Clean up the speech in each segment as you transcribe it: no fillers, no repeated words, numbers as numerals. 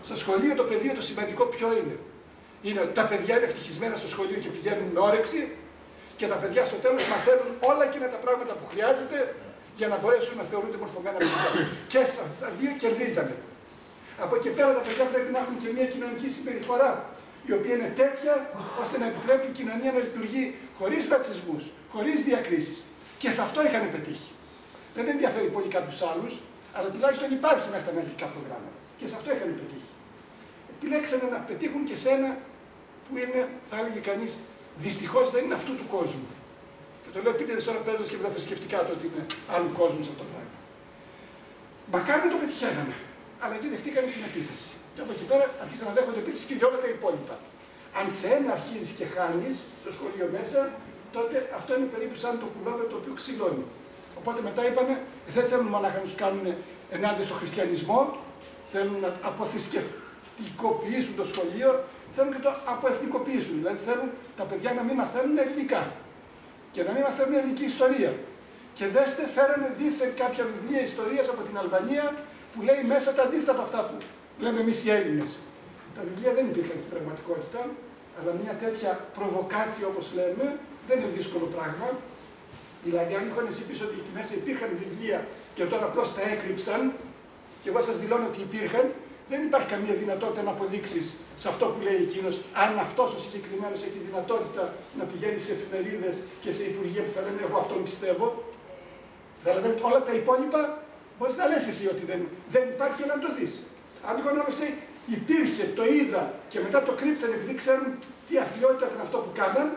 Στο σχολείο το πεδίο το σημαντικό ποιο είναι? Είναι ότι τα παιδιά είναι ευτυχισμένα στο σχολείο και πηγαίνουν με όρεξη και τα παιδιά στο τέλος μαθαίνουν όλα εκείνα τα πράγματα που χρειάζεται για να μπορέσουν να θεωρούνται μορφωμένα παιδιά. Και στα δύο κερδίζανε. Από εκεί πέρα τα παιδιά πρέπει να έχουν και μια κοινωνική συμπεριφορά, η οποία είναι τέτοια ώστε να επιτρέπει η κοινωνία να λειτουργεί χωρίς ρατσισμούς, χωρίς διακρίσεις. Και σε αυτό είχαν πετύχει. Δεν ενδιαφέρει πολύ κάποιους άλλους, αλλά τουλάχιστον υπάρχει μέσα στα αναλυτικά προγράμματα. Και σε αυτό είχαν πετύχει. Επιλέξανε να πετύχουν και σε ένα που είναι, θα έλεγε κανείς, δυστυχώς δεν είναι αυτού του κόσμου. Και το λέω επίτηδες τώρα παίζοντας και με τα θρησκευτικά του ότι είναι άλλου κόσμου σε αυτό το πράγμα. Μακάρι να το πετυχαίνανε. Αλλά εκεί δεχτήκανε την επίθεση. Και από εκεί πέρα αρχίσαν να δέχονται επίθεση και για όλα τα υπόλοιπα. Αν σε ένα αρχίζει και χάνει το σχολείο μέσα, τότε αυτό είναι περίπου σαν το πουλόβερ το οποίο ξυλώνει. Οπότε μετά είπανε, δεν θέλουν μονάχα να του κάνουν ενάντια στο χριστιανισμό, θέλουν να αποθρησκευτικοποιήσουν το σχολείο, θέλουν και το αποεθνικοποιήσουν. Δηλαδή θέλουν τα παιδιά να μην μαθαίνουν ελληνικά και να μην μαθαίνουν ελληνική ιστορία. Και δέστε, φέρανε δήθεν κάποια βιβλία ιστορίας από την Αλβανία που λέει μέσα τα αντίθετα από αυτά που λέμε εμείς οι Έλληνες. Τα βιβλία δεν υπήρχαν στην πραγματικότητα, αλλά μια τέτοια προβοκάτσια όπως λέμε δεν είναι δύσκολο πράγμα. Δηλαδή, αν είχαν εσύ πίσω ότι εκεί μέσα υπήρχαν βιβλία και τώρα απλώς τα έκρυψαν, και εγώ σας δηλώνω ότι υπήρχαν, δεν υπάρχει καμία δυνατότητα να αποδείξεις σε αυτό που λέει εκείνος, αν αυτός ο συγκεκριμένος έχει τη δυνατότητα να πηγαίνει σε εφημερίδες και σε υπουργεία που θα λένε εγώ αυτόν πιστεύω. Δηλαδή, όλα τα υπόλοιπα μπορείς να λες εσύ ότι δεν υπάρχει, αλλά να το δεις. Αν λοιπόν όμως λέει υπήρχε, το είδα και μετά το κρύψαν επειδή ξέρουν τι αθλιότητα ήταν αυτό που κάναν,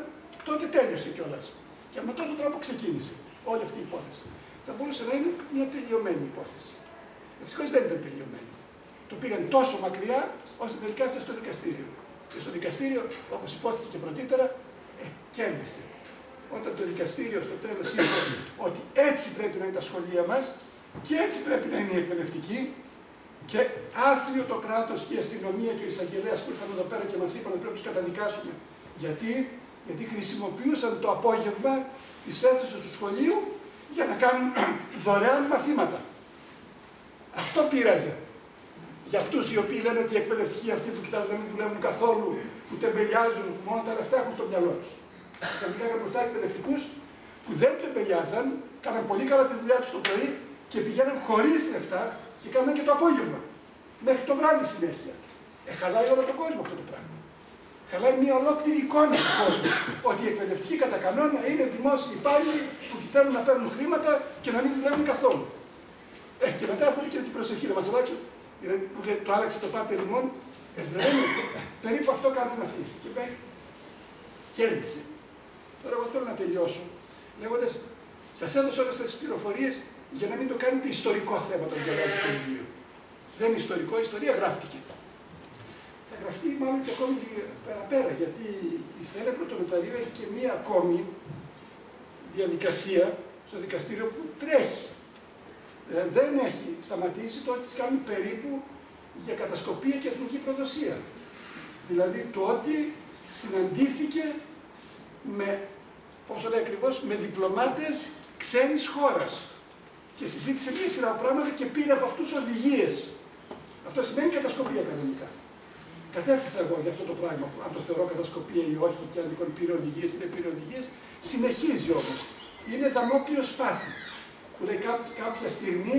τότε τέλειωσε κιόλας. Και με αυτόν τον τρόπο ξεκίνησε όλη αυτή η υπόθεση. Θα μπορούσε να είναι μια τελειωμένη υπόθεση. Ευτυχώς δεν ήταν τελειωμένη. Το πήγαν τόσο μακριά, ώστε τελικά έφτασε στο δικαστήριο. Και στο δικαστήριο, όπως υπόθηκε και πρωτήτερα, κέρδισε. Όταν το δικαστήριο στο τέλος είπε ότι έτσι πρέπει να είναι τα σχολεία μας και έτσι πρέπει να είναι η εκπαιδευτική, και άθλιο το κράτος και η αστυνομία και ο εισαγγελέας που ήρθαν εδώ πέρα και μας είπαν ότι πρέπει να τους καταδικάσουμε. Γιατί χρησιμοποιούσαν το απόγευμα τις αίθουσες του σχολείου για να κάνουν δωρεάν μαθήματα. Αυτό πείραζε. Για αυτούς οι οποίοι λένε ότι οι εκπαιδευτικοί αυτοί που κοιτάζουν να μην δουλεύουν καθόλου, που τεμπελιάζουν, που μόνο τα λεφτά έχουν στο μυαλό τους. Ξαφνικά είχαν μπροστά εκπαιδευτικούς που δεν τεμπελιάζαν, κάναν πολύ καλά τη δουλειά τους το πρωί και πηγαίναν χωρίς λεφτά και κάναν και το απόγευμα. Μέχρι το βράδυ συνέχεια. Χαλάει όλο τον κόσμο αυτό το πράγμα. Χαλάει μια ολόκληρη εικόνα του κόσμου. Ότι οι εκπαιδευτικοί κατά κανόνα είναι δημόσιοι υπάλληλοι που θέλουν να παίρνουν χρήματα και να μην δουλεύουν καθόλου. Και μετά έρχονται και την προσοχή να μας αλλάξουν. Δηλαδή που το άλλαξε το πάτε λιμόν, περίπου αυτό κάνουν αυτοί. Και πάει, κέρδισε. Τώρα εγώ θέλω να τελειώσω λέγοντας, σας έδωσα όλες αυτές τις πληροφορίες για να μην το κάνετε ιστορικό θέμα το διαβάζετε το βιβλίο. Δεν είναι ιστορικό, η ιστορία γράφτηκε. Θα γραφτεί μάλλον και ακόμη παραπέρα, γιατί η Στέλλα Πρωτονοταρίου έχει και μία ακόμη διαδικασία στο δικαστήριο που τρέχει. Δεν έχει σταματήσει το ότι τις κάνουν περίπου για κατασκοπία και εθνική προδοσία. Δηλαδή το ότι συναντήθηκε με, πώς το λέει ακριβώς, με διπλωμάτες ξένης χώρας και συζήτησε μία σειρά πράγματα και πήρε από αυτούς οδηγίες. Αυτό σημαίνει κατασκοπία κανονικά. Κατέφθασα εγώ για αυτό το πράγμα, αν το θεωρώ κατασκοπία ή όχι, και αν λοιπόν πήρε οδηγίες ή δεν πήρε οδηγίες. Συνεχίζει όμως. Είναι δαμόκλειο σπάθη. Που λέει κάποια στιγμή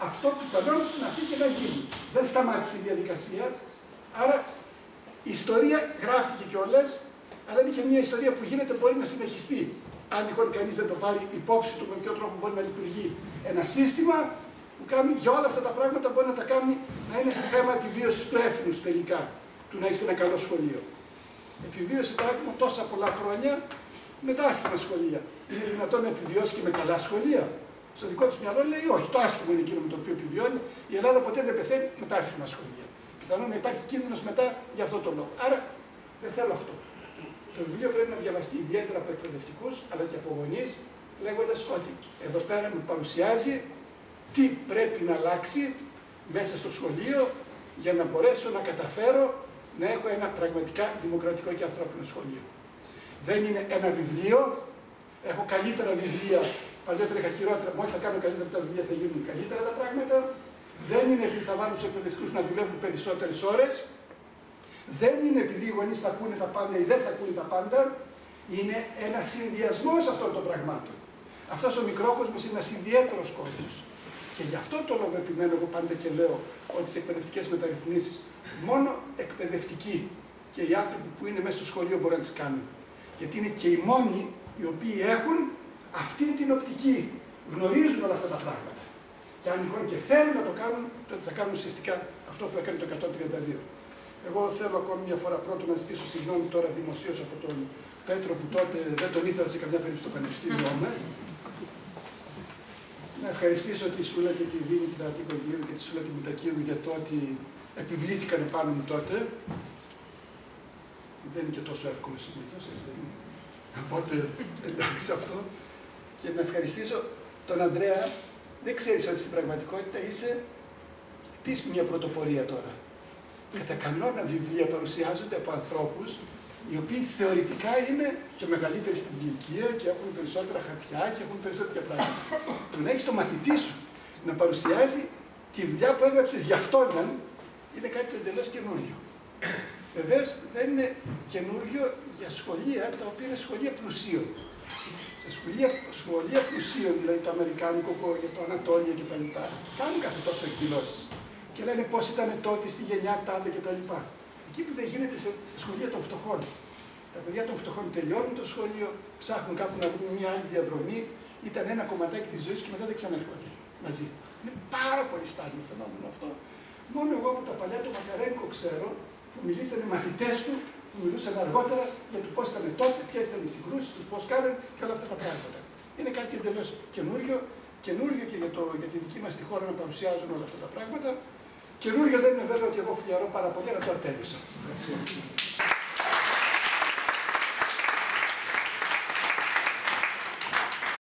αυτό πιθανόν να φύγει και να γίνει. Δεν σταμάτησε η διαδικασία. Άρα η ιστορία γράφτηκε κιόλας, αλλά είναι και μια ιστορία που γίνεται, μπορεί να συνεχιστεί. Αν τυχόν κανείς δεν το πάρει υπόψη του με ποιο τρόπο μπορεί να λειτουργεί ένα σύστημα που κάνει για όλα αυτά τα πράγματα, μπορεί να τα κάνει να είναι θέμα επιβίωσης του έθνους τελικά, του να έχει ένα καλό σχολείο. Επιβίωση τα άτομα τόσα πολλά χρόνια με τα άσχημα σχολεία. Είναι δυνατόν να επιβιώσει και με καλά σχολεία? Στο δικό του μυαλό λέει όχι, το άσχημο είναι εκείνο με το οποίο επιβιώνει. Η Ελλάδα ποτέ δεν πεθαίνει με τα άσχημα σχολεία. Πιθανόν να υπάρχει κίνδυνος μετά για αυτό το λόγο. Άρα δεν θέλω αυτό. Το βιβλίο πρέπει να διαβαστεί ιδιαίτερα από εκπαιδευτικούς αλλά και από γονείς, λέγοντας ότι εδώ πέρα μου παρουσιάζει τι πρέπει να αλλάξει μέσα στο σχολείο για να μπορέσω να καταφέρω να έχω ένα πραγματικά δημοκρατικό και ανθρώπινο σχολείο. Δεν είναι ένα βιβλίο, έχω καλύτερα βιβλία. Παλιότερα είχα χειρότερα, μόλις θα κάνω καλύτερα τα βιβλία θα γίνουν καλύτερα τα πράγματα. Δεν είναι επειδή θα βάλουν τους εκπαιδευτικούς να δουλεύουν περισσότερες ώρες. Δεν είναι επειδή οι γονείς θα ακούνε τα πάντα ή δεν θα ακούνε τα πάντα. Είναι ένας συνδυασμός αυτών των πραγμάτων. Αυτός ο μικρόκοσμος είναι ένας ιδιαίτερος κόσμος. Και γι' αυτό το λόγο επιμένω εγώ πάντα και λέω ότι τις εκπαιδευτικές μεταρρυθμίσεις μόνο εκπαιδευτικοί και οι άνθρωποι που είναι μέσα στο σχολείο μπορούν να τις κάνουν. Γιατί είναι και οι μόνοι οι οποίοι έχουν αυτή την οπτική, γνωρίζουν όλα αυτά τα πράγματα. Και αν λοιπόν και θέλουν να το κάνουν, τότε θα κάνουν ουσιαστικά αυτό που έκανε το 132. Εγώ θέλω ακόμη μια φορά πρώτον να ζητήσω συγγνώμη τώρα δημοσίως από τον Πέτρο που τότε δεν τον ήθελα σε καμιά περίπτωση στο πανεπιστήμιό μας. Να ευχαριστήσω τη Σούλα και τη Δήμητρα Τικογύρου και τη Σούλα τη Μητακύρου για το ότι επιβλήθηκαν επάνω μου τότε. Δεν είναι και τόσο εύκολο συνήθως, έτσι δεν είναι. Οπότε εντάξει αυτό. Και να ευχαριστήσω τον Ανδρέα. Δεν ξέρεις ότι στην πραγματικότητα είσαι επίσης μια πρωτοπορία τώρα. Κατά κανόνα βιβλία παρουσιάζονται από ανθρώπους οι οποίοι θεωρητικά είναι και μεγαλύτεροι στην ηλικία και έχουν περισσότερα χαρτιά και έχουν περισσότερα πράγματα. Το να έχεις το μαθητή σου να παρουσιάζει τη δουλειά που έγραψες για αυτόν είναι κάτι το εντελώς καινούριο. Βεβαίως δεν είναι καινούριο για σχολεία τα οποία είναι σχολεία πλουσίων. Σε σχολεία πλουσίων, δηλαδή το αμερικάνικο, για το Ανατόλια κτλ. Κάνουν κάθε τόσο εκδηλώσεις. Και λένε πώς ήταν τότε στη γενιά τάδε κτλ. Εκεί που δεν γίνεται σε σχολεία των φτωχών. Τα παιδιά των φτωχών τελειώνουν το σχολείο, ψάχνουν κάπου να βρουν μια άλλη διαδρομή, ήταν ένα κομματάκι της ζωής και μετά δεν ξανέρχονται μαζί. Είναι πάρα πολύ σπάνιο φαινόμενο αυτό. Μόνο εγώ από τα παλιά του Μακαρένκο ξέρω που μιλήσανε μαθητές του, που μιλούσαν αργότερα για το πώς ήταν τότε, ποιες ήταν οι συγκρούσεις τους, πώς κάνανε και όλα αυτά τα πράγματα. Είναι κάτι εντελώς καινούριο και για τη δική μας τη χώρα να παρουσιάζουν όλα αυτά τα πράγματα. Καινούριο δεν είναι βέβαια ότι εγώ φλιαρώ πάρα πολύ, αλλά τώρα τέλειωσα.